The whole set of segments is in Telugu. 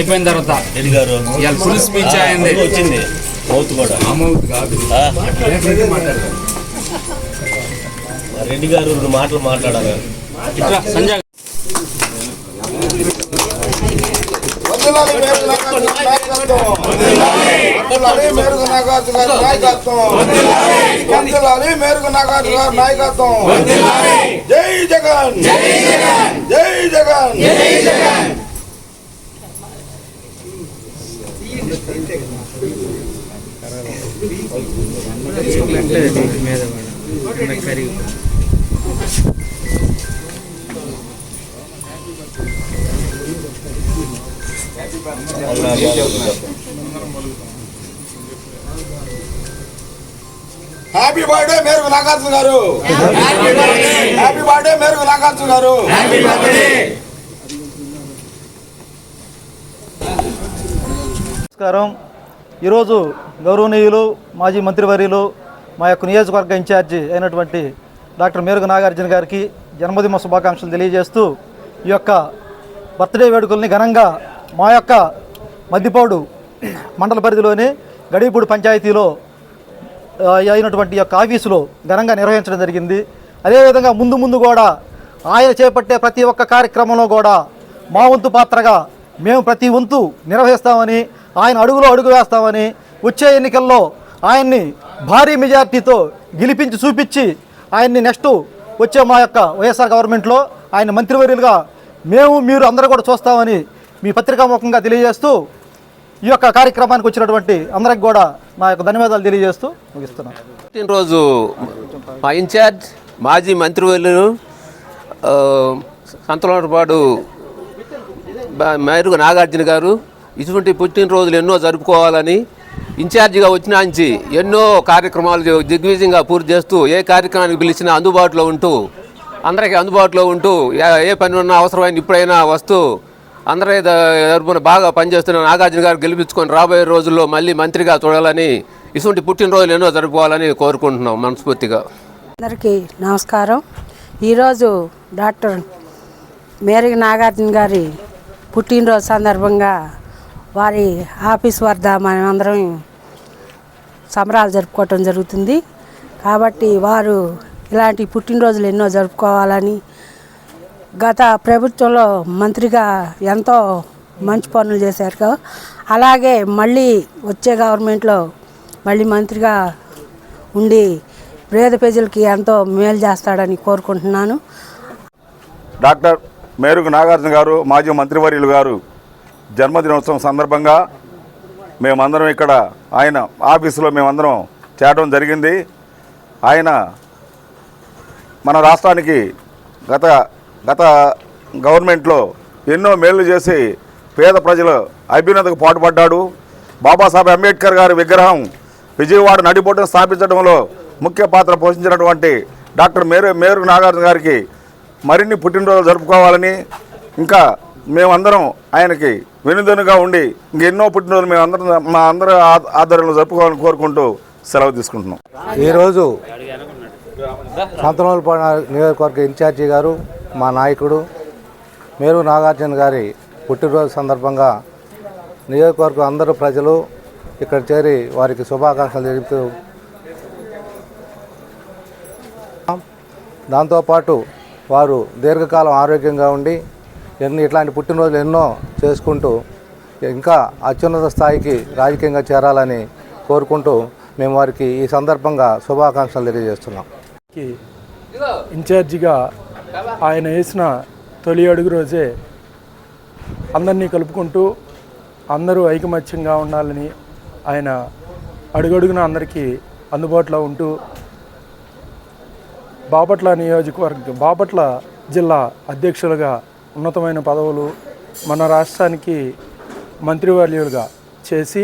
అయిపోయిన తర్వాత ఇవాళ ఫుల్ స్పీచ్ అయింది వచ్చింది మౌత్ కూడా రెడ్డి గారు రెండు మాటలు మాట్లాడాలి. సంజయ్ నాయకత్వం. జై జగన్, జై జగన్. హ్యాపీ బర్త్డే మేరకు నాగార్జున గారు. హ్యాపీ బర్త్డే మేరకు నాగార్జున గారు. నమస్కారం. ఈరోజు గౌరవనీయులు మాజీ మంత్రివర్యులు మా యొక్క నియోజకవర్గ ఇన్ఛార్జి అయినటువంటి డాక్టర్ మేరుగు నాగార్జున గారికి జన్మదిన శుభాకాంక్షలు తెలియజేస్తూ ఈ యొక్క బర్త్డే వేడుకల్ని ఘనంగా మా యొక్క మద్దిపాడు మండల పరిధిలోని గడిపూడి పంచాయతీలో అయినటువంటి యొక్క ఆఫీసులో ఘనంగా నిర్వహించడం జరిగింది. అదేవిధంగా ముందు కూడా ఆయన చేపట్టే ప్రతి ఒక్క కార్యక్రమంలో కూడా మా వంతు పాత్రగా మేము ప్రతి వంతు నిర్వహిస్తామని, ఆయన అడుగులో అడుగు వేస్తామని, వచ్చే ఎన్నికల్లో ఆయన్ని భారీ మెజార్టీతో గెలిపించి చూపించి ఆయన్ని నెక్స్ట్ వచ్చే మా యొక్క వైఎస్ఆర్ గవర్నమెంట్లో ఆయన మంత్రివర్యులుగా మీరు అందరూ కూడా చూస్తామని మీ పత్రికాముఖంగా తెలియజేస్తూ ఈ యొక్క కార్యక్రమానికి వచ్చినటువంటి అందరికి కూడా నా యొక్క ధన్యవాదాలు తెలియజేస్తూ ముగిస్తున్నాను. పుట్టినరోజు మా ఇన్ఛార్జ్ మాజీ మంత్రివర్యులు సంతలపాడు మేరుగు నాగార్జున గారు ఇటువంటి పుట్టినరోజులు ఎన్నో జరుపుకోవాలని ఇన్ఛార్జిగా వచ్చినాంచి ఎన్నో కార్యక్రమాలు దిగ్విజయంగా పూర్తి చేస్తూ ఏ కార్యక్రమానికి పిలిచినా అందుబాటులో ఉంటూ అందరికీ అందుబాటులో ఉంటూ ఏ పని ఉన్నా అవసరమైన ఇప్పుడైనా వస్తూ అందరి తరపున బాగా పనిచేస్తున్న నాగార్జున గారు గెలిపించుకొని రాబోయే రోజుల్లో మళ్ళీ మంత్రిగా చూడాలని ఇటువంటి పుట్టినరోజులు ఎన్నో జరుపుకోవాలని కోరుకుంటున్నాం మనస్ఫూర్తిగా. అందరికీ నమస్కారం. ఈరోజు డాక్టర్ మేరుగు నాగార్జున గారి పుట్టినరోజు సందర్భంగా వారి ఆఫీస్ వద్ద మనమందరం సంబరాలు జరుపుకోవటం జరుగుతుంది. కాబట్టి వారు ఇలాంటి పుట్టినరోజులు ఎన్నో జరుపుకోవాలని, గత ప్రభుత్వంలో మంత్రిగా ఎంతో మంచి పనులు చేశారు, అలాగే మళ్ళీ వచ్చే గవర్నమెంట్లో మళ్ళీ మంత్రిగా ఉండి పేద ప్రజలకి ఎంతో మేలు చేస్తాడని కోరుకుంటున్నాను. డాక్టర్ మేరుగు నాగార్జున గారు మాజీ మంత్రివర్యులు గారు జన్మదినోత్సవం సందర్భంగా మేమందరం ఇక్కడ ఆయన ఆఫీసులో మేమందరం చేరడం జరిగింది. ఆయన మన రాష్ట్రానికి గత గవర్నమెంట్లో ఎన్నో మేలు చేసి పేద ప్రజల అభ్యున్నతికి పాటుపడ్డాడు. బాబాసాహెబ్ అంబేద్కర్ గారి విగ్రహం విజయవాడ నడిబొట్టును స్థాపించడంలో ముఖ్య పాత్ర పోషించినటువంటి డాక్టర్ మేరుగు నాగార్జున గారికి మరిన్ని పుట్టినరోజులు జరుపుకోవాలని, ఇంకా మేమందరం ఆయనకి వెనుదనుగా ఉండి ఇంకెన్నో పుట్టినరోజులు మేమందరం మా అందరి ఆధ్వర్యంలో జరుపుకోవాలని కోరుకుంటూ సెలవు తీసుకుంటున్నాం. ఈరోజు సంతనోల్పాడు నియోజకవర్గ ఇన్ఛార్జి గారు మా నాయకుడు మేరుగు నాగార్జున గారి పుట్టినరోజు సందర్భంగా నియోజకవర్గం అందరూ ప్రజలు ఇక్కడ చేరి వారికి శుభాకాంక్షలు తెలుపుతూ, దాంతోపాటు వారు దీర్ఘకాలం ఆరోగ్యంగా ఉండి ఇట్లాంటి పుట్టినరోజులు ఎన్నో చేసుకుంటూ ఇంకా అత్యున్నత స్థాయికి రాజకీయంగా చేరాలని కోరుకుంటూ మేము వారికి ఈ సందర్భంగా శుభాకాంక్షలు తెలియజేస్తున్నాం. ఇన్ఛార్జిగా ఆయన వేసిన తొలి అడుగు రోజే అందరినీ కలుపుకుంటూ అందరూ ఐకమత్యంగా ఉండాలని ఆయన అడుగడుగున అందరికీ అందుబాటులో ఉంటూ బాపట్ల జిల్లా అధ్యక్షులుగా ఉన్నతమైన పదవులు మన రాష్ట్రానికి మంత్రివర్యులుగా చేసి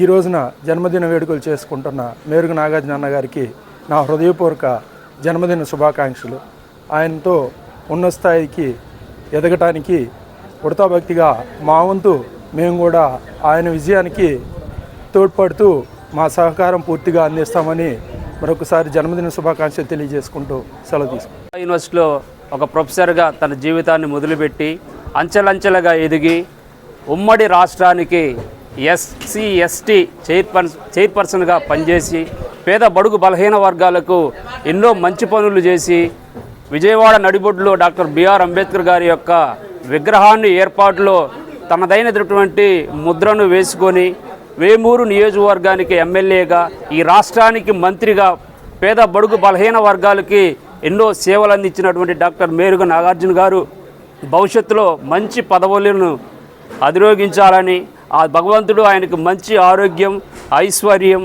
ఈ రోజున జన్మదిన వేడుకలు చేసుకుంటున్న మేరుగు నాగార్జున అన్న గారికి నా హృదయపూర్వక జన్మదిన శుభాకాంక్షలు. ఆయనతో ఉన్నత స్థాయికి ఎదగటానికి ఉడతాభక్తిగా మా వంతు మేము కూడా ఆయన విజయానికి తోడ్పడుతూ మా సహకారం పూర్తిగా అందిస్తామని మరొకసారి జన్మదిన శుభాకాంక్షలు తెలియజేసుకుంటూ సెలవు తీసుకుంటాం. యూనివర్సిటీలో ఒక ప్రొఫెసర్గా తన జీవితాన్ని మొదలుపెట్టి అంచెలంచెలుగా ఎదిగి ఉమ్మడి రాష్ట్రానికి ఎస్సీ ఎస్టీ చైర్పర్సన్గా పనిచేసి పేద బడుగు బలహీన వర్గాలకు ఎన్నో మంచి పనులు చేసి విజయవాడ నడిబొడ్డులో డాక్టర్ బిఆర్ అంబేద్కర్ గారి యొక్క విగ్రహాన్ని ఏర్పాటులో తనదైనటువంటి ముద్రను వేసుకొని వేమూరు నియోజకవర్గానికి ఎమ్మెల్యేగా ఈ రాష్ట్రానికి మంత్రిగా పేద బడుగు బలహీన వర్గాలకి ఎన్నో సేవలు అందించినటువంటి డాక్టర్ మేరుగ నాగార్జున గారు భవిష్యత్తులో మంచి పదవులను అధిరోగించాలని ఆ భగవంతుడు ఆయనకు మంచి ఆరోగ్యం ఐశ్వర్యం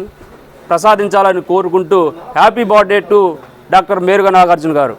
ప్రసాదించాలని కోరుకుంటూ happy birthday to doctor Meruga Nagarjuna గారు.